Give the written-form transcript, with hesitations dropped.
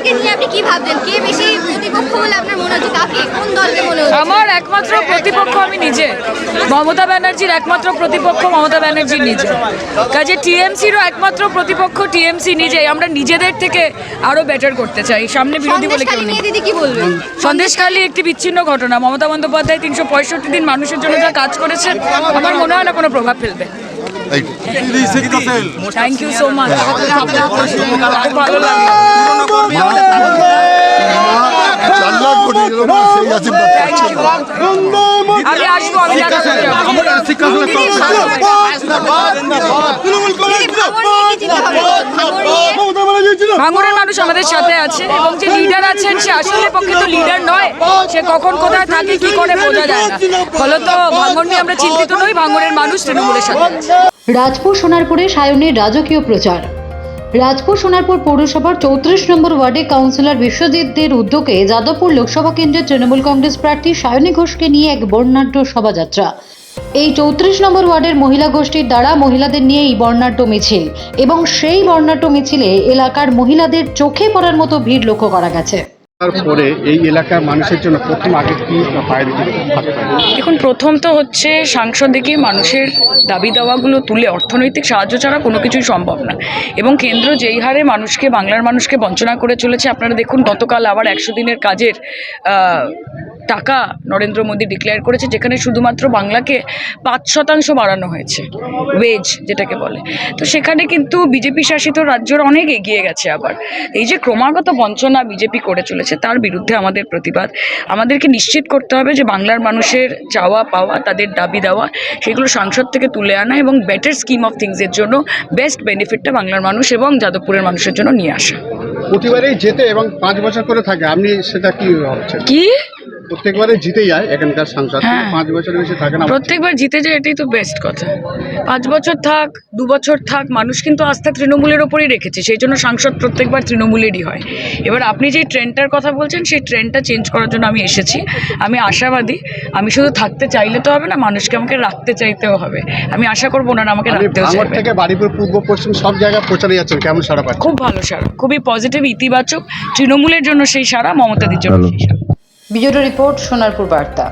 থেকে নিয়ে আপনি কি ভাবছেন? কে বেশি প্রতিপক্ষ বলে আপনার মনে হচ্ছে? কাকে, কোন দলকে মনে হচ্ছে? আমার একমাত্র প্রতিপক্ষ আমি নিজে। মমতা ব্যানার্জির একমাত্র প্রতিপক্ষ মমতা ব্যানার্জি নিজে। কাজে টিএমসিরও একমাত্র প্রতিপক্ষ টিএমসি নিজেই। আমরা নিজেদের থেকে আরো বেটার করতে চাই। সামনে বিরোধী বলে কেউ নেই। দিদি কি বলবেন? সন্দেশখালী একটি বিচ্ছিন্ন ঘটনা। মমতা বন্দ্যোপাধ্যায় 365 দিন মানুষের জন্য যা কাজ করেছেন, আমার মনে হয় না কোনো প্রভাব ফেলবে। Thank you so much. ভালো লাগলো। আমি আসবো, আমি দেখা করতে ভাঙড়ের মানুষ আমাদের সাথে আছে এবং যে লিডার আছেন সে আসলে পক্ষে তো লিডার নয়। সে কখন কোথায় থাকে কি করে বোঝা যায় না। ফলত ভাঙড় নিয়ে আমরা চিন্তিত নই, ভাঙড়ের মানুষ তৃণমূলের সাথে আছে। রাজপুর সোনারপুরে সায়নের রাজকীয় প্রচার। রাজপুর সোনারপুর পৌরসভার 34 নম্বর ওয়ার্ডে কাউন্সিলর বিশ্বজিৎ দের উদ্যোগে যাদবপুর লোকসভা কেন্দ্রের তৃণমূল কংগ্রেস প্রার্থী সায়নী ঘোষকে নিয়ে এক বর্ণাঢ্য শোভাযাত্রা। এই 34 নম্বর ওয়ার্ডের মহিলা গোষ্ঠীর দ্বারা মহিলাদের নিয়ে এই বর্ণাঢ্য মিছিল এবং সেই বর্ণাঢ্য মিছিলে এলাকার মহিলাদের চোখে পড়ার মতো ভিড় লক্ষ্য করা গেছে। তারপরে এই এলাকার মানুষের জন্য প্রথম আগে কি দেখুন, প্রথম তো হচ্ছে সাংসদিকে মানুষের দাবি দাওয়াগুলো তুলে অর্থনৈতিক সাহায্য ছাড়া কোনো কিছুই সম্ভব না। এবং কেন্দ্র যেই হারে মানুষকে, বাংলার মানুষকে বঞ্চনা করে চলেছে, আপনারা দেখুন গতকাল আবার 100 দিনের কাজের টাকা নরেন্দ্র মোদী ডিক্লেয়ার করেছে, যেখানে শুধুমাত্র বাংলাকে 5% বাড়ানো হয়েছে, ওয়েজ যেটাকে বলে। তো সেখানে কিন্তু বিজেপি শাসিত রাজ্যর অনেক এগিয়ে গেছে। আবার এই যে ক্রমাগত বঞ্চনা বিজেপি করে চলেছে, তার বিরুদ্ধে আমাদের প্রতিবাদ। আমাদেরকে নিশ্চিত করতে হবে যে বাংলার মানুষের চাওয়া পাওয়া, তাদের দাবি দেওয়া, সেগুলো সংসদ থেকে তুলে আনা এবং বেটার স্কিম অফ থিংসের জন্য বেস্ট বেনিফিটটা বাংলার মানুষ এবং যাদবপুরের মানুষের জন্য নিয়ে আসা। প্রতিবারেই জেতে এবং 5 বছর করে থাকে, আপনি সেটা কি ভাবছেন? কি প্রত্যেকবারে জিতে যায় এখানকার সাংসদ, 5 বছরের বেশি থাকে না? প্রত্যেকবার জিতে যায়, এটাই তো বেস্ট কথা। 5 বছর থাক, 2 বছর থাক, মানুষ কিন্তু আস্থা তৃণমূলের ওপরেই রেখেছে, সেই জন্য সাংসদ প্রত্যেকবার তৃণমূলেরই হয়। এবার আপনি যে ট্রেন্ডটার কথা বলছেন, সেই ট্রেন্ডটা চেঞ্জ করার জন্য আমি এসেছি। আমি আশাবাদী। আমি শুধু থাকতে চাইলে তো হবে না, মানুষকে আমাকে রাখতে চাইতেও হবে। আমি আশা করবো না আমাকে রাখতেও চাইবে। থেকে বাড়িপুর, পূর্ব পশ্চিম সব জায়গায় প্রচারে যাচ্ছেন, কেমন সাড়া পাচ্ছেন? খুব ভালো সাড়া, খুবই পজিটিভ, ইতিবাচক। তৃণমূলের জন্য সেই সাড়া, মমতাদির জন্য সেই সাড়া। ব্যুরো রিপোর্ট, সোনারপুর বার্তা।